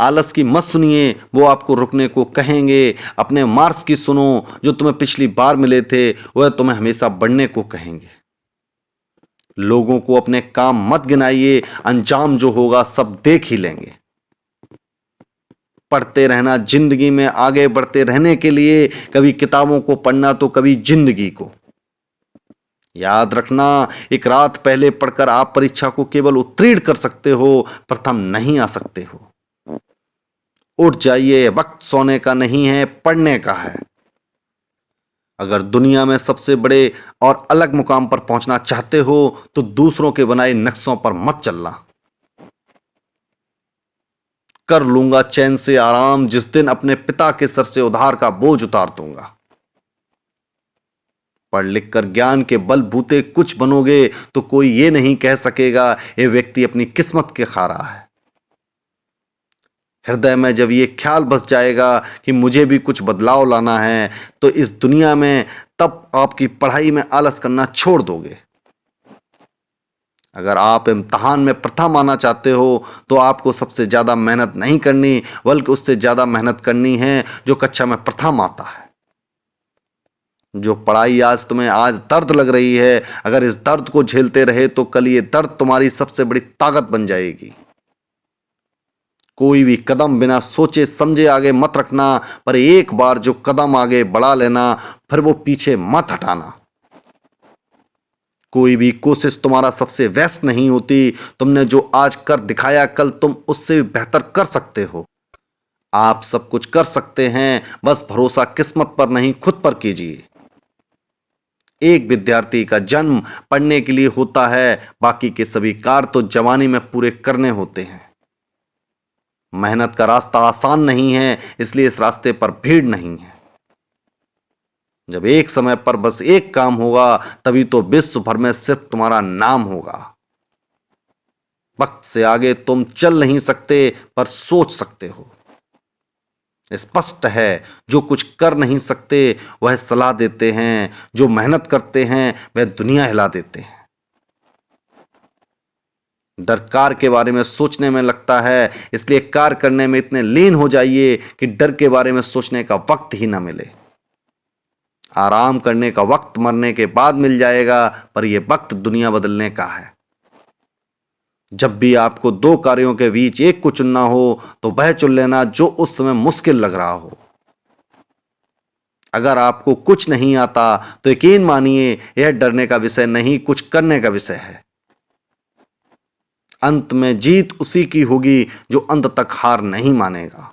आलस की मत सुनिए, वो आपको रुकने को कहेंगे। अपने मार्क्स की सुनो, जो तुम्हें पिछली बार मिले थे वह तुम्हें हमेशा बढ़ने को कहेंगे। लोगों को अपने काम मत गिनाइए, अंजाम जो होगा सब देख ही लेंगे। पढ़ते रहना, जिंदगी में आगे बढ़ते रहने के लिए कभी किताबों को पढ़ना तो कभी जिंदगी को। याद रखना, एक रात पहले पढ़कर आप परीक्षा को केवल उत्तीर्ण कर सकते हो, प्रथम नहीं आ सकते हो। उठ जाइए, वक्त सोने का नहीं है, पढ़ने का है। अगर दुनिया में सबसे बड़े और अलग मुकाम पर पहुंचना चाहते हो तो दूसरों के बनाए नक्शों पर मत चलना। कर लूंगा चैन से आराम जिस दिन अपने पिता के सर से उधार का बोझ उतार दूंगा। पढ़ लिख कर ज्ञान के बलबूते कुछ बनोगे तो कोई ये नहीं कह सकेगा ये व्यक्ति अपनी किस्मत के खा रहा है। हृदय में जब ये ख्याल बस जाएगा कि मुझे भी कुछ बदलाव लाना है तो इस दुनिया में तब आपकी पढ़ाई में आलस करना छोड़ दोगे। अगर आप इम्तहान में प्रथम आना चाहते हो तो आपको सबसे ज्यादा मेहनत नहीं करनी, बल्कि उससे ज्यादा मेहनत करनी है जो कक्षा में प्रथम आता है। जो पढ़ाई आज तुम्हें आज दर्द लग रही है, अगर इस दर्द को झेलते रहे तो कल ये दर्द तुम्हारी सबसे बड़ी ताकत बन जाएगी। कोई भी कदम बिना सोचे समझे आगे मत रखना, पर एक बार जो कदम आगे बढ़ा लेना फिर वो पीछे मत हटाना। कोई भी कोशिश तुम्हारा सबसे बेस्ट नहीं होती। तुमने जो आज कर दिखाया कल तुम उससे भी बेहतर कर सकते हो। आप सब कुछ कर सकते हैं, बस भरोसा किस्मत पर नहीं खुद पर कीजिए। एक विद्यार्थी का जन्म पढ़ने के लिए होता है, बाकी के सभी कार्य तो जवानी में पूरे करने होते हैं। मेहनत का रास्ता आसान नहीं है, इसलिए इस रास्ते पर भीड़ नहीं है। जब एक समय पर बस एक काम होगा तभी तो विश्व भर में सिर्फ तुम्हारा नाम होगा। वक्त से आगे तुम चल नहीं सकते पर सोच सकते हो। स्पष्ट है, जो कुछ कर नहीं सकते वह सलाह देते हैं, जो मेहनत करते हैं वह दुनिया हिला देते हैं। डर कार्य के बारे में सोचने में लगता है, इसलिए कार्य करने में इतने लीन हो जाइए कि डर के बारे में सोचने का वक्त ही ना मिले। आराम करने का वक्त मरने के बाद मिल जाएगा, पर यह वक्त दुनिया बदलने का है। जब भी आपको दो कार्यों के बीच एक को चुनना हो तो वह चुन लेना जो उस समय मुश्किल लग रहा हो। अगर आपको कुछ नहीं आता तो यकीन मानिए यह डरने का विषय नहीं, कुछ करने का विषय है। अंत में जीत उसी की होगी जो अंत तक हार नहीं मानेगा।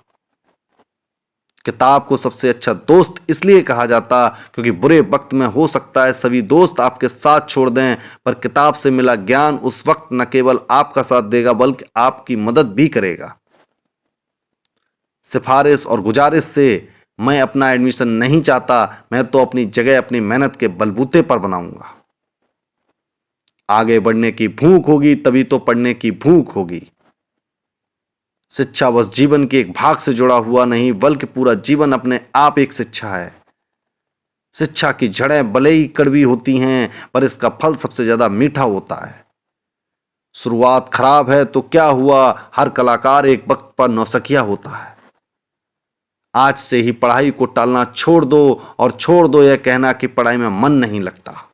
किताब को सबसे अच्छा दोस्त इसलिए कहा जाता क्योंकि बुरे वक्त में हो सकता है सभी दोस्त आपके साथ छोड़ दें, पर किताब से मिला ज्ञान उस वक्त न केवल आपका साथ देगा बल्कि आपकी मदद भी करेगा। सिफारिश और गुजारिश से मैं अपना एडमिशन नहीं चाहता, मैं तो अपनी जगह अपनी मेहनत के बलबूते पर बनाऊंगा। आगे बढ़ने की भूख होगी तभी तो पढ़ने की भूख होगी। शिक्षा बस जीवन के एक भाग से जुड़ा हुआ नहीं, बल्कि पूरा जीवन अपने आप एक शिक्षा है। शिक्षा की जड़ें भले ही कड़वी होती हैं, पर इसका फल सबसे ज्यादा मीठा होता है। शुरुआत खराब है तो क्या हुआ, हर कलाकार एक वक्त पर नौसिखिया होता है। आज से ही पढ़ाई को टालना छोड़ दो और छोड़ दो यह कहना कि पढ़ाई में मन नहीं लगता।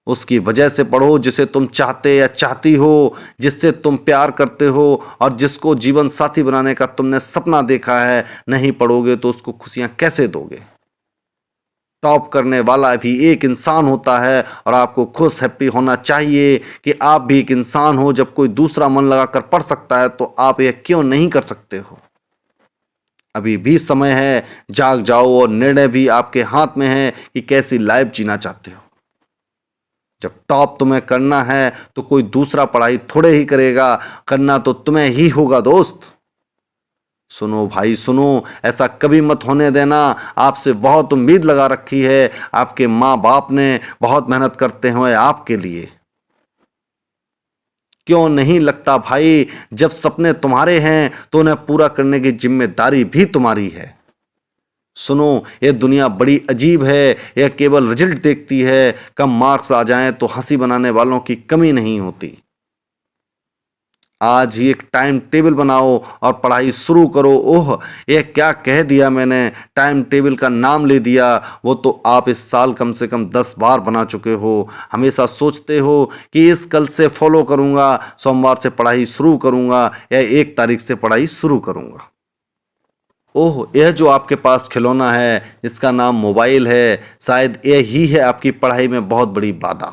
उसकी वजह से पढ़ो जिसे तुम चाहते या चाहती हो, जिससे तुम प्यार करते हो और जिसको जीवन साथी बनाने का तुमने सपना देखा है। नहीं पढ़ोगे तो उसको खुशियां कैसे दोगे। टॉप करने वाला भी एक इंसान होता है और आपको खुश हैप्पी होना चाहिए कि आप भी एक इंसान हो। जब कोई दूसरा मन लगाकर पढ़ सकता है तो आप यह क्यों नहीं कर सकते हो। अभी भी समय है, जाग जाओ और निर्णय भी आपके हाथ में है कि कैसी लाइफ जीना चाहते हो। जब टॉप तुम्हें करना है तो कोई दूसरा पढ़ाई थोड़े ही करेगा, करना तो तुम्हें ही होगा दोस्त। सुनो भाई सुनो, ऐसा कभी मत होने देना। आपसे बहुत उम्मीद लगा रखी है, आपके माँ बाप ने बहुत मेहनत करते हुए आपके लिए। क्यों नहीं लगता भाई, जब सपने तुम्हारे हैं तो उन्हें पूरा करने की जिम्मेदारी भी तुम्हारी है। सुनो, यह दुनिया बड़ी अजीब है, यह केवल रिजल्ट देखती है। कम मार्क्स आ जाएं तो हंसी बनाने वालों की कमी नहीं होती। आज ही एक टाइम टेबल बनाओ और पढ़ाई शुरू करो। ओह, यह क्या कह दिया मैंने, टाइम टेबल का नाम ले दिया। वो तो आप इस साल कम से कम 10 बार बना चुके हो। हमेशा सोचते हो कि इस कल से फॉलो करूँगा, सोमवार से पढ़ाई शुरू करूँगा या 1 तारीख से पढ़ाई शुरू करूँगा। ओह, यह जो आपके पास खिलौना है जिसका नाम मोबाइल है, शायद यही है आपकी पढ़ाई में बहुत बड़ी बाधा।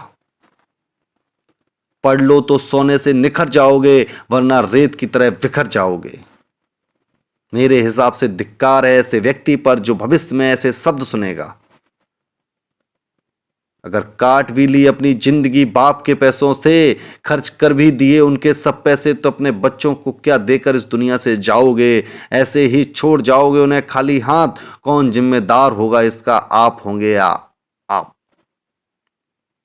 पढ़ लो तो सोने से निखर जाओगे, वरना रेत की तरह बिखर जाओगे। मेरे हिसाब से धिक्कार है ऐसे व्यक्ति पर जो भविष्य में ऐसे शब्द सुनेगा। अगर काट भी ली अपनी जिंदगी बाप के पैसों से, खर्च कर भी दिए उनके सब पैसे, तो अपने बच्चों को क्या देकर इस दुनिया से जाओगे? ऐसे ही छोड़ जाओगे उन्हें खाली हाथ। कौन जिम्मेदार होगा इसका, आप होंगे या आप?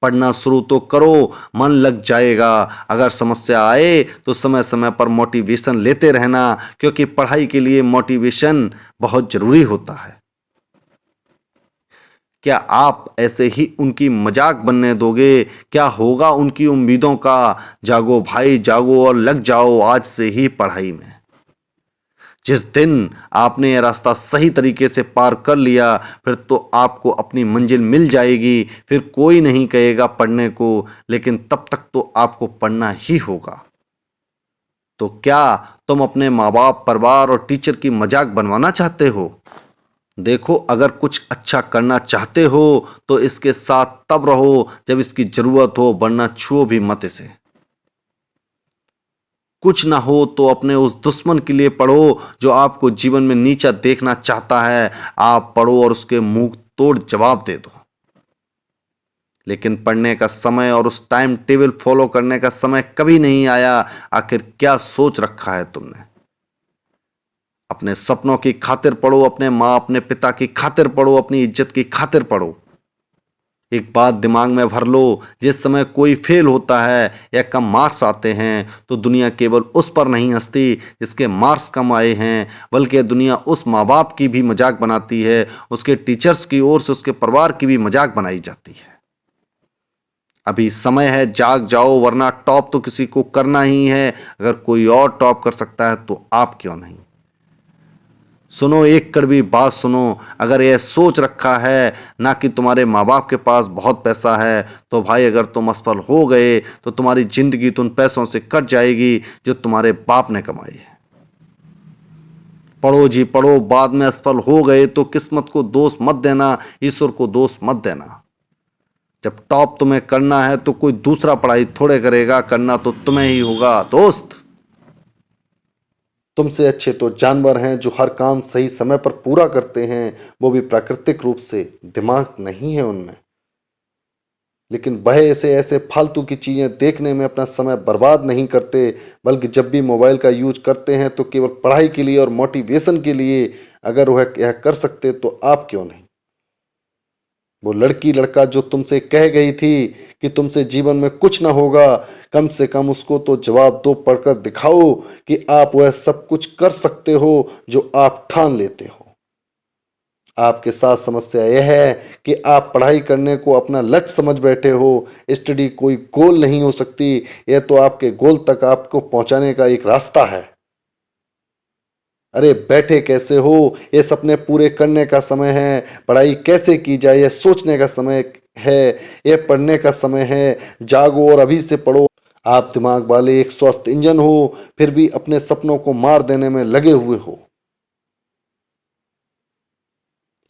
पढ़ना शुरू तो करो, मन लग जाएगा। अगर समस्या आए तो समय समय पर मोटिवेशन लेते रहना, क्योंकि पढ़ाई के लिए मोटिवेशन बहुत जरूरी होता है। क्या आप ऐसे ही उनकी मजाक बनने दोगे? क्या होगा उनकी उम्मीदों का? जागो भाई जागो और लग जाओ आज से ही पढ़ाई में। जिस दिन आपने यह रास्ता सही तरीके से पार कर लिया, फिर तो आपको अपनी मंजिल मिल जाएगी। फिर कोई नहीं कहेगा पढ़ने को, लेकिन तब तक तो आपको पढ़ना ही होगा। तो क्या तुम अपने माँ बाप, परिवार और टीचर की मजाक बनवाना चाहते हो? देखो, अगर कुछ अच्छा करना चाहते हो तो इसके साथ तब रहो जब इसकी जरूरत हो, वरना छुओ भी मत इसे। कुछ ना हो तो अपने उस दुश्मन के लिए पढ़ो जो आपको जीवन में नीचा देखना चाहता है। आप पढ़ो और उसके मुंह तोड़ जवाब दे दो। लेकिन पढ़ने का समय और उस टाइम टेबल फॉलो करने का समय कभी नहीं आया। आखिर क्या सोच रखा है तुमने? अपने सपनों की खातिर पढ़ो, अपने माँ अपने पिता की खातिर पढ़ो, अपनी इज्जत की खातिर पढ़ो। एक बात दिमाग में भर लो, जिस समय कोई फेल होता है या कम मार्क्स आते हैं तो दुनिया केवल उस पर नहीं हंसती जिसके मार्क्स कम आए हैं, बल्कि दुनिया उस माँ बाप की भी मजाक बनाती है, उसके टीचर्स की ओर से उसके परिवार की भी मजाक बनाई जाती है। अभी समय है, जाग जाओ, वरना टॉप तो किसी को करना ही है। अगर कोई और टॉप कर सकता है तो आप क्यों नहीं? सुनो, एक कड़वी बात सुनो। अगर यह सोच रखा है ना कि तुम्हारे माँ बाप के पास बहुत पैसा है, तो भाई अगर तुम असफल हो गए तो तुम्हारी जिंदगी तो उन पैसों से कट जाएगी जो तुम्हारे बाप ने कमाई है। पढ़ो जी पढ़ो, बाद में असफल हो गए तो किस्मत को दोष मत देना, ईश्वर को दोष मत देना। जब टॉप तुम्हें करना है तो कोई दूसरा पढ़ाई थोड़े करेगा, करना तो तुम्हें ही होगा दोस्त। तुमसे अच्छे तो जानवर हैं जो हर काम सही समय पर पूरा करते हैं, वो भी प्राकृतिक रूप से। दिमाग नहीं है उनमें, लेकिन वह ऐसे ऐसे फालतू की चीज़ें देखने में अपना समय बर्बाद नहीं करते, बल्कि जब भी मोबाइल का यूज करते हैं तो केवल पढ़ाई के लिए और मोटिवेशन के लिए। अगर वह यह कर सकते तो आप क्यों नहीं? वो लड़की लड़का जो तुमसे कह गई थी कि तुमसे जीवन में कुछ ना होगा, कम से कम उसको तो जवाब दो, पढ़कर दिखाओ कि आप वह सब कुछ कर सकते हो जो आप ठान लेते हो। आपके साथ समस्या यह है कि आप पढ़ाई करने को अपना लक्ष्य समझ बैठे हो। स्टडी कोई गोल नहीं हो सकती, यह तो आपके गोल तक आपको पहुंचाने का एक रास्ता है। अरे बैठे कैसे हो? ये सपने पूरे करने का समय है। पढ़ाई कैसे की जाए यह सोचने का समय है। यह पढ़ने का समय है। जागो और अभी से पढ़ो। आप दिमाग वाले एक स्वस्थ इंजन हो, फिर भी अपने सपनों को मार देने में लगे हुए हो।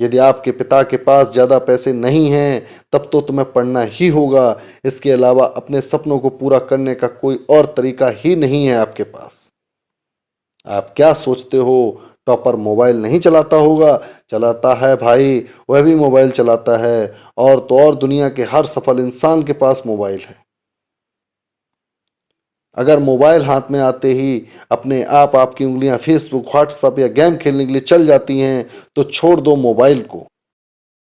यदि आपके पिता के पास ज़्यादा पैसे नहीं हैं तब तो तुम्हें पढ़ना ही होगा। इसके अलावा अपने सपनों को पूरा करने का कोई और तरीका ही नहीं है आपके पास। आप क्या सोचते हो टॉपर मोबाइल नहीं चलाता होगा? चलाता है भाई, वह भी मोबाइल चलाता है। और तो और दुनिया के हर सफल इंसान के पास मोबाइल है। अगर मोबाइल हाथ में आते ही अपने आप आपकी उंगलियां फेसबुक, व्हाट्सएप या गेम खेलने के लिए चल जाती हैं तो छोड़ दो मोबाइल को।